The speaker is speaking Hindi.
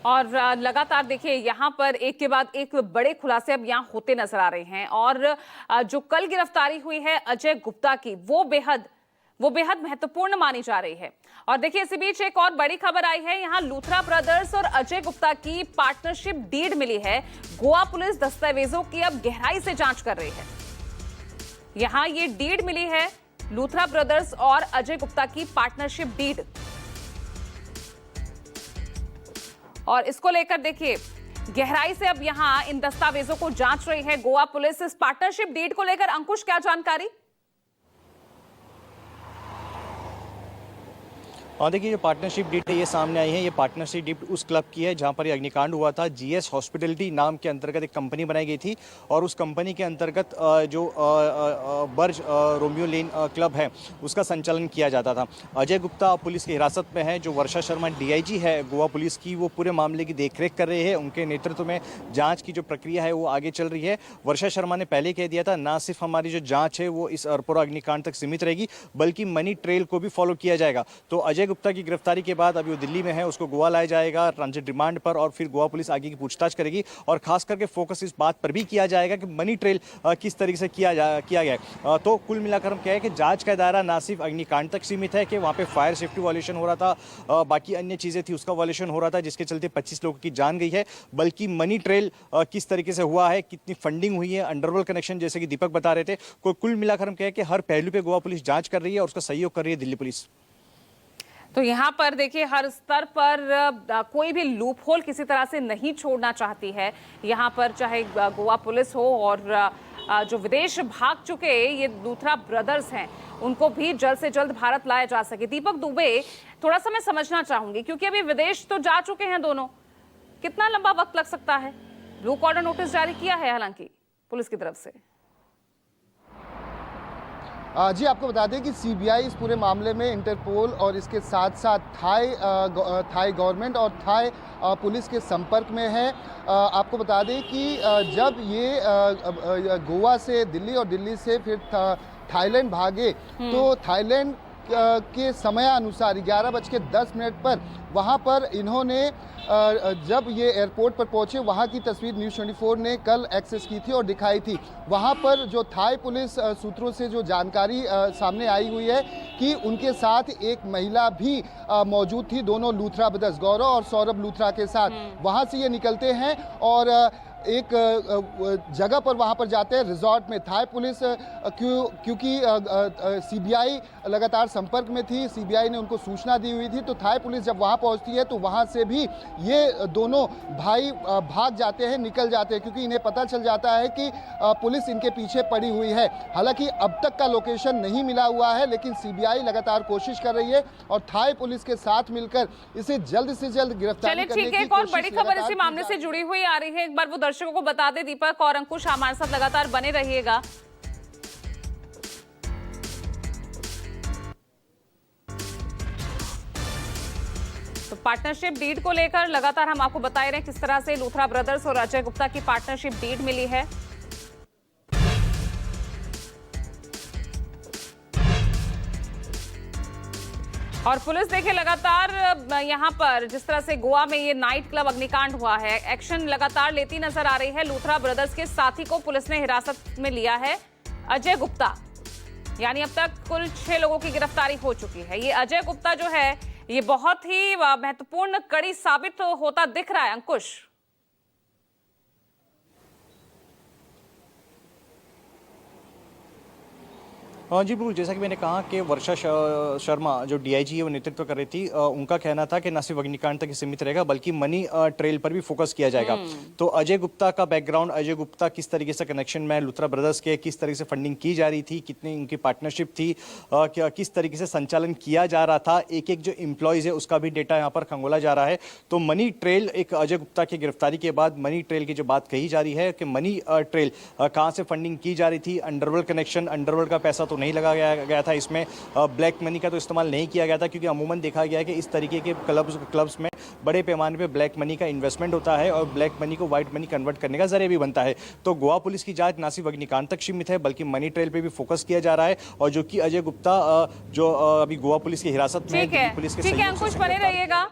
और लगातार देखिए यहाँ पर एक के बाद एक बड़े खुलासे अब यहाँ होते नजर आ रहे हैं। और जो कल गिरफ्तारी हुई है अजय गुप्ता की, वो बेहद महत्वपूर्ण मानी जा रही है। और देखिए इसी बीच एक और बड़ी खबर आई है, यहाँ लूथरा ब्रदर्स और अजय गुप्ता की पार्टनरशिप डीड मिली है। गोवा पुलिस दस्तावेजों की अब गहराई से जांच कर रही है। यहाँ ये डीड मिली है, लूथरा ब्रदर्स और अजय गुप्ता की पार्टनरशिप डीड। और इसको लेकर देखिए गहराई से अब यहां इन दस्तावेजों को जांच रही है गोवा पुलिस। इस पार्टनरशिप डीड को लेकर अंकुश क्या जानकारी? और देखिए, जो पार्टनरशिप डीड है ये सामने आई है। ये पार्टनरशिप डीड उस क्लब की है जहां पर ये अग्निकांड हुआ था। जीएस हॉस्पिटलिटी नाम के अंतर्गत एक कंपनी बनाई गई थी और उस कंपनी के अंतर्गत जो बर्ज रोमियो लेन क्लब है उसका संचालन किया जाता था। अजय गुप्ता पुलिस की हिरासत में है। जो वर्षा शर्मा डीआईजी है गोवा पुलिस की, वो पूरे मामले की देखरेख कर रहे हैं। उनके नेतृत्व में जाँच की जो प्रक्रिया है वो आगे चल रही है। वर्षा शर्मा ने पहले कह दिया था, ना सिर्फ हमारी जो जाँच है वो इस अरपुरा अग्निकांड तक सीमित रहेगी बल्कि मनी ट्रेल को भी फॉलो किया जाएगा। तो अजय गुप्ता की गिरफ्तारी के बाद अभी वो दिल्ली में है, उसको गोवा लाया जाएगा ट्रांजिट रिमांड पर और फिर गोवा पुलिस आगे की पूछताछ करेगी। और खास करके फोकस इस बात पर भी किया जाएगा कि मनी ट्रेल किस तरीके से किया गया है। तो कुल मिलाकर हम कहें कि जांच का दायरा ना सिर्फ अग्निकांड तक सीमित है कि वहाँ पे फायर सेफ्टी वायलेशन हो रहा था, बाकी अन्य चीज़ें थी उसका वायलेशन हो रहा था जिसके चलते 25 लोगों की जान गई है, बल्कि मनी ट्रेल किस तरीके से हुआ है, कितनी फंडिंग हुई है, अंडरवर्ल्ड कनेक्शन जैसे कि दीपक बता रहे थे। कुल मिलाकर हम कहें कि हर पहलू पे गोवा पुलिस जांच कर रही है और उसका सहयोग कर रही है दिल्ली पुलिस। तो यहाँ पर देखिए हर स्तर पर कोई भी लूप होल किसी तरह से नहीं छोड़ना चाहती है। यहाँ पर चाहे गोवा पुलिस हो और जो विदेश भाग चुके ये लूथरा ब्रदर्स हैं उनको भी जल्द से जल्द भारत लाया जा सके। दीपक दुबे, थोड़ा सा मैं समझना चाहूंगी क्योंकि अभी विदेश तो जा चुके हैं दोनों, कितना लंबा वक्त लग सकता है? ब्लू कॉर्नर नोटिस जारी किया है हालांकि पुलिस की तरफ से। जी, आपको बता दें कि सीबीआई इस पूरे मामले में इंटरपोल और इसके साथ साथ थाई गवर्नमेंट और थाई पुलिस के संपर्क में है। आपको बता दें कि जब ये गोवा से दिल्ली और दिल्ली से फिर थाईलैंड भागे तो थाईलैंड के समयानुसार 11:10 पर वहाँ पर इन्होंने जब ये एयरपोर्ट पर पहुंचे वहाँ की तस्वीर न्यूज़ 24 ने कल एक्सेस की थी और दिखाई थी। वहाँ पर जो थाई पुलिस सूत्रों से जो जानकारी सामने आई हुई है कि उनके साथ एक महिला भी मौजूद थी, दोनों लूथरा ब्रदर्स गौरव और सौरभ लूथरा के साथ। वहाँ से ये निकलते हैं और एक जगह पर वहाँ पर जाते हैं रिजॉर्ट में। थाई पुलिस क्योंकि सीबीआई लगातार संपर्क में थी, सीबीआई ने उनको सूचना दी हुई थी, तो थाई पुलिस जब वहाँ पहुँचती है तो वहाँ से भी ये दोनों भाई भाग जाते हैं, निकल जाते हैं क्योंकि इन्हें पता चल जाता है कि पुलिस इनके पीछे पड़ी हुई है। हालांकि अब तक का लोकेशन नहीं मिला हुआ है लेकिन सीबीआई लगातार कोशिश कर रही है और थाई पुलिस के साथ मिलकर इसे जल्द से जल्द गिरफ्तारी करने की कोशिश। एक और बड़ी खबर इसी मामले से जुड़ी हुई आ रही है, एक बार वो दर्शकों को बता दे। दीपक और अंकुश हमारे साथ लगातार बने रहिएगा। तो पार्टनरशिप डीड को लेकर लगातार हम आपको बता रहे हैं किस तरह से लूथरा ब्रदर्स और अजय गुप्ता की पार्टनरशिप डीड मिली है। और पुलिस देखिए लगातार यहां पर जिस तरह से गोवा में ये नाइट क्लब अग्निकांड हुआ है, एक्शन लगातार लेती नजर आ रही है। लूथरा ब्रदर्स के साथी को पुलिस ने हिरासत में लिया है, अजय गुप्ता। यानी अब तक कुल 6 लोगों की गिरफ्तारी हो चुकी है। ये अजय गुप्ता जो है ये बहुत ही महत्वपूर्ण कड़ी साबित होता दिख रहा है अंकुश। हाँ जी बिल्कुल, जैसा कि मैंने कहा कि वर्षा शर्मा जो डीआईजी है वो नेतृत्व कर रही थी, उनका कहना था कि न सिर्फ अग्निकांड तक सीमित रहेगा बल्कि मनी ट्रेल पर भी फोकस किया जाएगा। तो अजय गुप्ता का बैकग्राउंड, अजय गुप्ता किस तरीके से कनेक्शन में लूथरा ब्रदर्स के, किस तरीके से फंडिंग की जा रही थी, कितनी उनकी पार्टनरशिप थी, किस तरीके से संचालन किया जा रहा था, एक एक जो एम्प्लॉयज़ है उसका भी डेटा यहाँ पर खंगोला जा रहा है। तो मनी ट्रेल, एक अजय गुप्ता की गिरफ्तारी के बाद मनी ट्रेल की जो बात कही जा रही है कि मनी ट्रेल कहाँ से फंडिंग की जा रही थी, अंडरवर्ल्ड कनेक्शन, अंडरवर्ल्ड का पैसा तो नहीं लगा गया था इसमें, ब्लैक मनी का तो इस्तेमाल नहीं किया गया था क्योंकि अमूमन देखा गया है कि इस तरीके के क्लब्स में बड़े पैमाने पे ब्लैक मनी का इन्वेस्टमेंट होता है और ब्लैक मनी को व्हाइट मनी कन्वर्ट करने का जरिया भी बनता है। तो गोवा पुलिस की जांच ना सिर्फ अग्निकांड तक सीमित है बल्कि मनी ट्रेल पे भी फोकस किया जा रहा है और जो कि अजय गुप्ता जो अभी गोवा पुलिस की हिरासत में है, पुलिस के ठीक है अंकुश, बने रहिएगा।